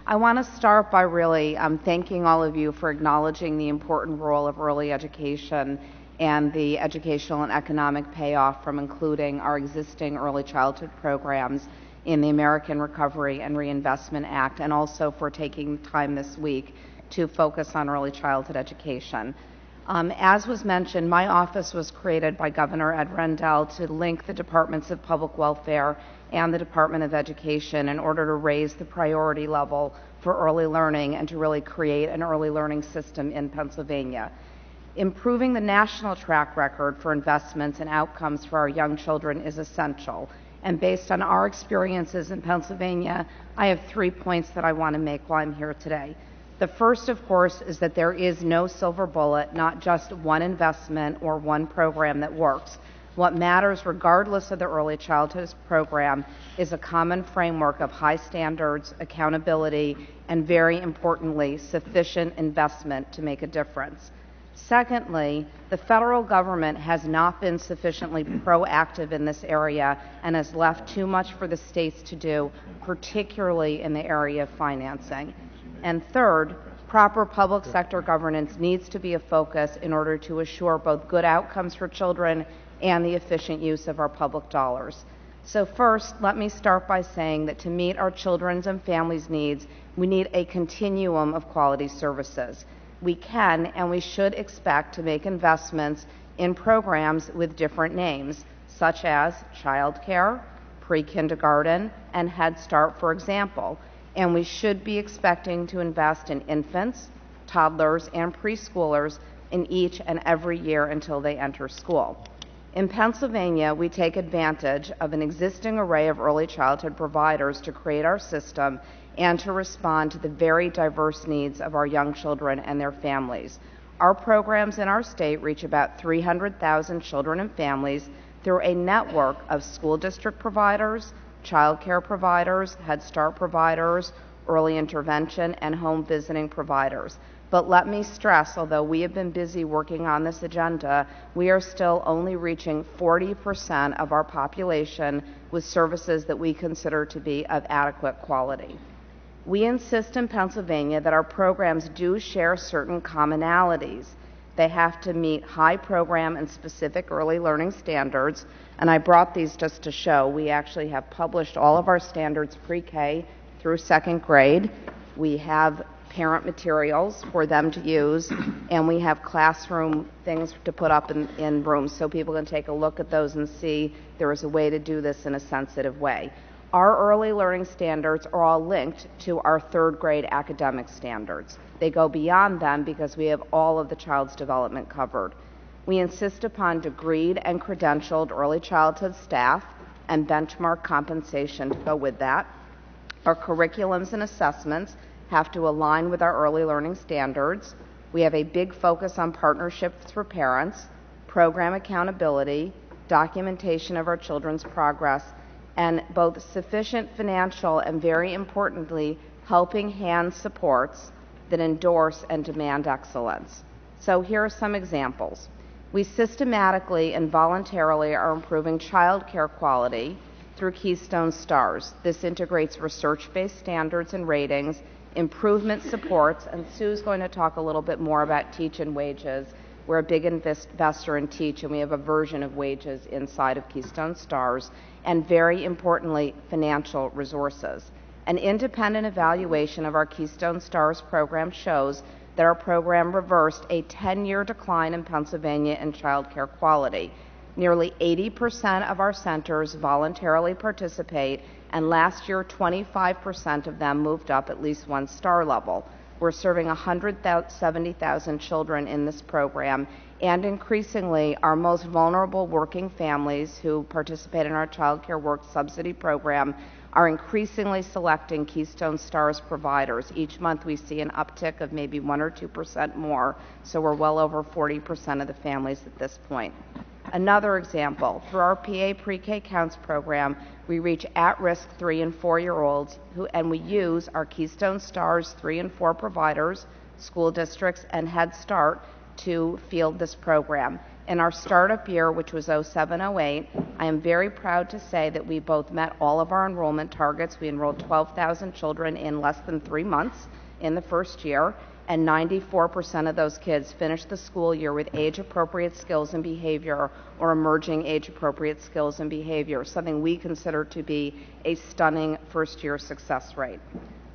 I want to start by really thanking all of you for acknowledging the important role of early education and the educational and economic payoff from including our existing early childhood programs in the American Recovery and Reinvestment Act, and also for taking time this week to focus on early childhood education. As was mentioned, my office was created by Governor Ed Rendell to link the Departments of Public Welfare and the Department of Education in order to raise the priority level for early learning and to really create an early learning system in Pennsylvania. Improving the national track record for investments and outcomes for our young children is essential. And based on our experiences in Pennsylvania, I have 3 points that I want to make while I'm here today. The first, of course, is that there is no silver bullet, not just one investment or one program that works. What matters, regardless of the early childhood program, is a common framework of high standards, accountability, and very importantly, sufficient investment to make a difference. Secondly, the federal government has not been sufficiently proactive in this area and has left too much for the states to do, particularly in the area of financing. And third, proper public sector governance needs to be a focus in order to assure both good outcomes for children and the efficient use of our public dollars. So first, let me start by saying that to meet our children's and families' needs, we need a continuum of quality services. We can and we should expect to make investments in programs with different names, such as child care, pre-kindergarten, and Head Start, for example. And we should be expecting to invest in infants, toddlers, and preschoolers in each and every year until they enter school. In Pennsylvania, we take advantage of an existing array of early childhood providers to create our system and to respond to the very diverse needs of our young children and their families. Our programs in our state reach about 300,000 children and families through a network of school district providers, child care providers, Head Start providers, early intervention, and home visiting providers. But let me stress, although we have been busy working on this agenda, we are still only reaching 40% of our population with services that we consider to be of adequate quality. We insist in Pennsylvania that our programs do share certain commonalities. They have to meet high program and specific early learning standards, and I brought these just to show. We actually have published all of our standards pre-K through second grade. We have parent materials for them to use, and we have classroom things to put up in rooms so people can take a look at those and see there is a way to do this in a sensitive way. Our early learning standards are all linked to our third grade academic standards. They go beyond them because we have all of the child's development covered. We insist upon degreed and credentialed early childhood staff and benchmark compensation to go with that. Our curriculums and assessments have to align with our early learning standards. We have a big focus on partnerships for parents, program accountability, documentation of our children's progress, and both sufficient financial and, very importantly, helping hand supports that endorse and demand excellence. So here are some examples. We systematically and voluntarily are improving child care quality through Keystone Stars. This integrates research-based standards and ratings, improvement supports, and Sue's going to talk a little bit more about Teach and Wages. We're a big investor in Teach, and we have a version of Wages inside of Keystone Stars, and very importantly, financial resources. An independent evaluation of our Keystone Stars program shows that our program reversed a 10-year decline in Pennsylvania in child care quality. Nearly 80% of our centers voluntarily participate, and last year 25% of them moved up at least one star level. We're serving 170,000 children in this program, and increasingly our most vulnerable working families who participate in our child care work subsidy program are increasingly selecting Keystone Stars providers. Each month we see an uptick of maybe 1 or 2% more, so we're well over 40% of the families at this point. Another example, through our PA Pre-K Counts program, we reach at-risk 3- and 4-year-olds and we use our Keystone Stars 3 and 4 providers, school districts, and Head Start to field this program. In our startup year, which was 07-08, I am very proud to say that we both met all of our enrollment targets. We enrolled 12,000 children in less than 3 months in the first year, and 94% of those kids finished the school year with age-appropriate skills and behavior or emerging age-appropriate skills and behavior, something we consider to be a stunning first-year success rate.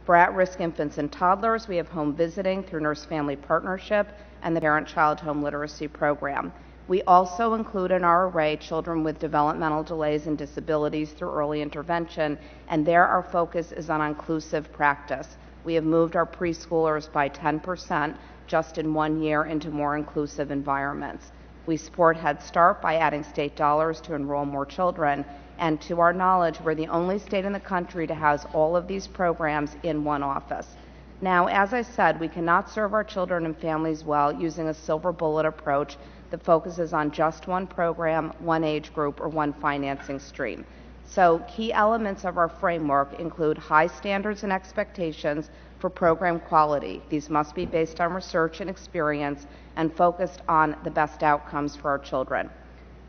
For at-risk infants and toddlers, we have home visiting through Nurse-Family Partnership and the Parent-Child Home Literacy Program. We also include in our array children with developmental delays and disabilities through early intervention, and there our focus is on inclusive practice. We have moved our preschoolers by 10% just in 1 year into more inclusive environments. We support Head Start by adding state dollars to enroll more children, and to our knowledge, we're the only state in the country to house all of these programs in one office. Now, as I said, we cannot serve our children and families well using a silver bullet approach that focuses on just one program, one age group, or one financing stream. So key elements of our framework include high standards and expectations for program quality. These must be based on research and experience and focused on the best outcomes for our children.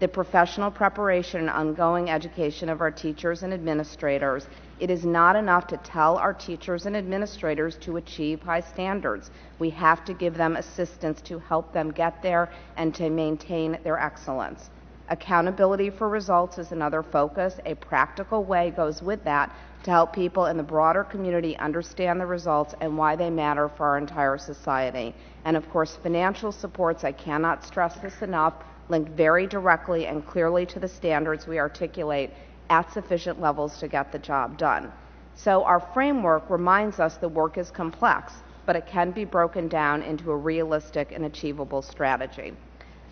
The professional preparation and ongoing education of our teachers and administrators. It is not enough to tell our teachers and administrators to achieve high standards. We have to give them assistance to help them get there and to maintain their excellence. Accountability for results is another focus. A practical way goes with that to help people in the broader community understand the results and why they matter for our entire society. And of course, financial supports, I cannot stress this enough, linked very directly and clearly to the standards we articulate at sufficient levels to get the job done. So our framework reminds us the work is complex, but it can be broken down into a realistic and achievable strategy.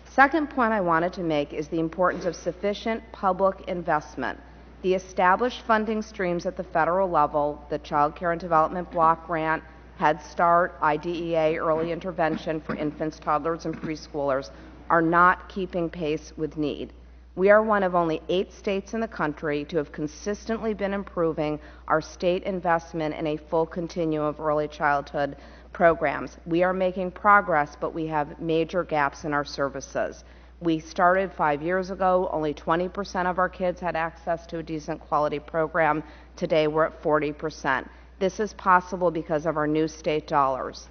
Second point I wanted to make is the importance of sufficient public investment. The established funding streams at the federal level, the Child Care and Development Block Grant, Head Start, IDEA, Early Intervention for infants, toddlers, and preschoolers, are not keeping pace with need. We are one of only 8 states in the country to have consistently been improving our state investment in a full continuum of early childhood programs. We are making progress, but we have major gaps in our services. We started 5 years ago, only 20% of our kids had access to a decent quality program. Today we're at 40%. This is possible because of our new state dollars.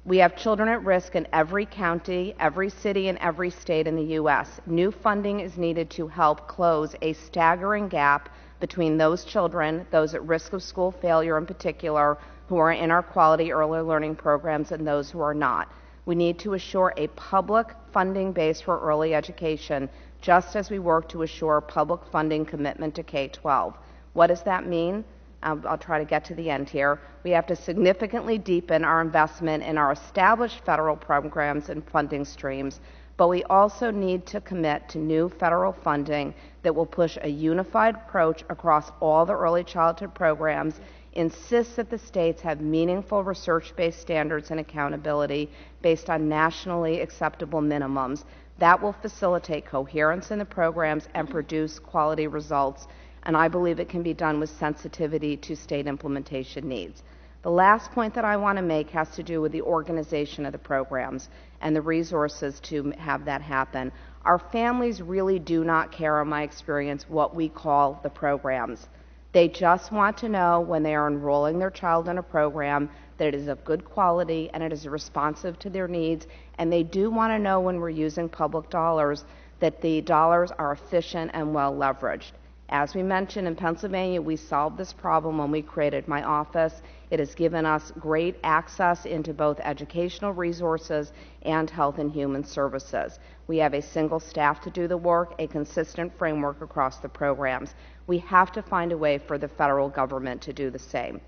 We have children at risk in every county, every city, and every state in the U.S. New funding is needed to help close a staggering gap between those children, those at risk of school failure in particular, who are in our quality early learning programs, and those who are not. We need to assure a public funding base for early education, just as we work to assure public funding commitment to K-12. What does that mean? I'll try to get to the end here. We have to significantly deepen our investment in our established federal programs and funding streams, but we also need to commit to new federal funding that will push a unified approach across all the early childhood programs, insist that the states have meaningful research-based standards and accountability based on nationally acceptable minimums. That will facilitate coherence in the programs and produce quality results, and I believe it can be done with sensitivity to state implementation needs. The last point that I want to make has to do with the organization of the programs and the resources to have that happen. Our families really do not care, in my experience, what we call the programs. They just want to know when they are enrolling their child in a program that it is of good quality and it is responsive to their needs, and they do want to know when we're using public dollars that the dollars are efficient and well leveraged. As we mentioned, in Pennsylvania, we solved this problem when we created my office. It has given us great access into both educational resources and health and human services. We have a single staff to do the work, a consistent framework across the programs. We have to find a way for the federal government to do the same.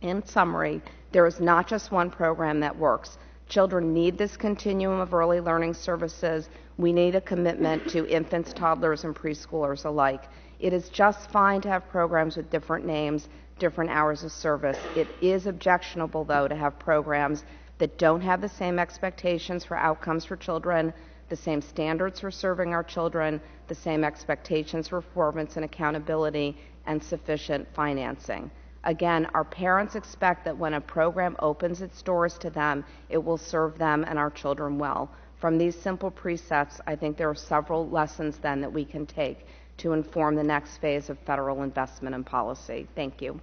In summary, there is not just one program that works. Children need this continuum of early learning services. We need a commitment to infants, toddlers, and preschoolers alike. It is just fine to have programs with different names, different hours of service. It is objectionable, though, to have programs that don't have the same expectations for outcomes for children, the same standards for serving our children, the same expectations for performance and accountability, and sufficient financing. Again, our parents expect that when a program opens its doors to them, it will serve them and our children well. From these simple precepts, I think there are several lessons then that we can take to inform the next phase of federal investment and policy. Thank you.